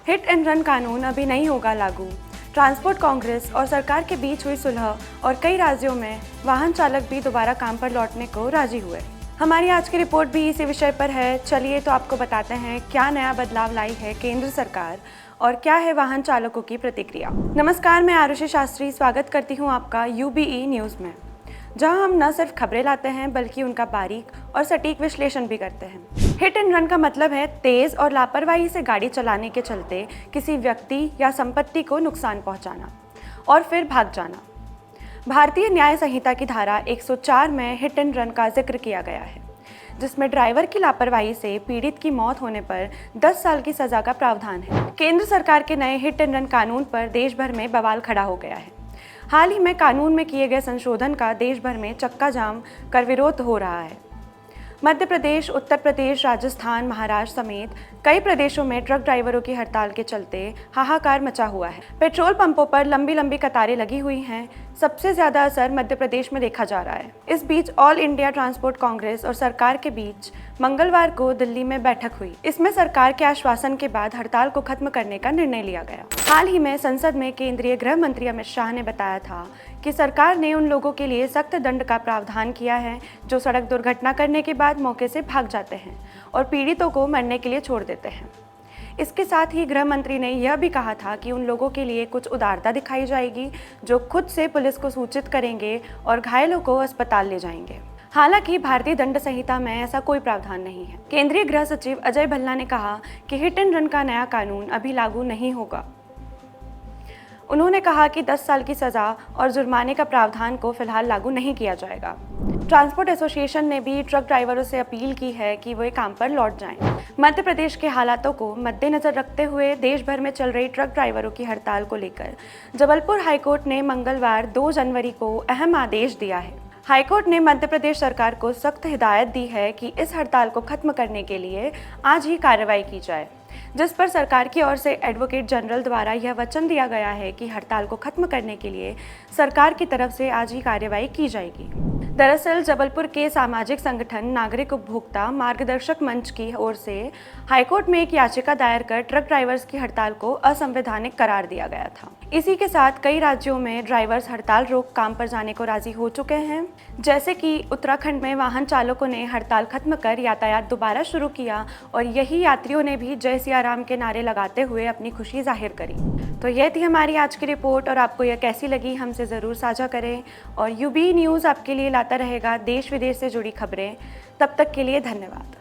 Hit and run कानून अभी नहीं होगा लागू। ट्रांसपोर्ट कांग्रेस और सरकार के बीच हुई सुलह और कई राज्यों में वाहन चालक भी दोबारा काम पर लौटने को राजी हुए। हमारी आज की रिपोर्ट भी इसी विषय पर है। चलिए तो आपको बताते हैं क्या नया बदलाव लाई है केंद्र सरकार और क्या है वाहन चालकों की प्रतिक्रिया। नमस्कार, मैं आरुषि शास्त्री स्वागत करती हूँ आपका UBE न्यूज़ में, जहां हम न सिर्फ खबरें लाते हैं बल्कि उनका बारीक और सटीक विश्लेषण भी करते हैं। हिट एंड रन का मतलब है तेज और लापरवाही से गाड़ी चलाने के चलते किसी व्यक्ति या संपत्ति को नुकसान पहुंचाना और फिर भाग जाना। भारतीय न्याय संहिता की धारा 104 में हिट एंड रन का जिक्र किया गया है, जिसमें ड्राइवर की लापरवाही से पीड़ित की मौत होने पर 10 साल की सजा का प्रावधान है। केंद्र सरकार के नए हिट एंड रन कानून पर देश भर में बवाल खड़ा हो गया है। हाल ही में कानून में किए गए संशोधन का देश भर में चक्का जाम कर विरोध हो रहा है। मध्य प्रदेश, उत्तर प्रदेश, राजस्थान, महाराष्ट्र समेत कई प्रदेशों में ट्रक ड्राइवरों की हड़ताल के चलते हाहाकार मचा हुआ है। पेट्रोल पंपों पर लंबी लंबी कतारें लगी हुई हैं। सबसे ज्यादा असर मध्य प्रदेश में देखा जा रहा है। इस बीच ऑल इंडिया ट्रांसपोर्ट कांग्रेस और सरकार के बीच मंगलवार को दिल्ली में बैठक हुई। इसमें सरकार के आश्वासन के बाद हड़ताल को खत्म करने का निर्णय लिया गया। हाल ही में संसद में केंद्रीय गृह मंत्री अमित शाह ने बताया था कि सरकार ने उन लोगों के लिए सख्त दंड का प्रावधान किया है जो सड़क दुर्घटना करने के बाद मौके से भाग जाते हैं और पीड़ितों को मरने के लिए छोड़ देते हैं। इसके साथ ही गृह मंत्री ने यह भी कहा था कि उन लोगों के लिए कुछ उदारता दिखाई जाएगी जो खुद से पुलिस को सूचित करेंगे और घायलों को अस्पताल ले जाएंगे। हालांकि भारतीय दंड संहिता में ऐसा कोई प्रावधान नहीं है। केंद्रीय गृह सचिव अजय भल्ला ने कहा कि हिट एंड रन का नया कानून अभी लागू नहीं होगा। उन्होंने कहा कि 10 साल की सजा और जुर्माने का प्रावधान को फिलहाल लागू नहीं किया जाएगा। ट्रांसपोर्ट एसोसिएशन ने भी ट्रक ड्राइवरों से अपील की है कि वे काम पर लौट जाएं। मध्य प्रदेश के हालातों को मद्देनजर रखते हुए देश भर में चल रही ट्रक ड्राइवरों की हड़ताल को लेकर जबलपुर हाईकोर्ट ने मंगलवार 2 जनवरी को अहम आदेश दिया है। हाईकोर्ट ने मध्य प्रदेश सरकार को सख्त हिदायत दी है कि इस हड़ताल को खत्म करने के लिए आज ही कार्रवाई की जाए, जिस पर सरकार की ओर से एडवोकेट जनरल द्वारा यह वचन दिया गया है कि हड़ताल को खत्म करने के लिए सरकार की तरफ से आज ही कार्रवाई की जाएगी। दरअसल जबलपुर के सामाजिक संगठन नागरिक उपभोक्ता मार्गदर्शक मंच की ओर से हाईकोर्ट में एक याचिका दायर कर ट्रक ड्राइवर्स की हड़ताल को असंवैधानिक करार दिया गया था। इसी के साथ कई राज्यों में ड्राइवर्स हड़ताल रोक काम पर जाने को राजी हो चुके हैं। जैसे कि उत्तराखंड में वाहन चालकों ने हड़ताल खत्म कर यातायात दोबारा शुरू किया और यही यात्रियों ने भी जय सिया राम के नारे लगाते हुए अपनी खुशी जाहिर करी। तो यह थी हमारी आज की रिपोर्ट और आपको यह कैसी लगी हमसे ज़रूर साझा करें। और UBE न्यूज़ आपके लिए लाता रहेगा देश विदेश से जुड़ी खबरें। तब तक के लिए धन्यवाद।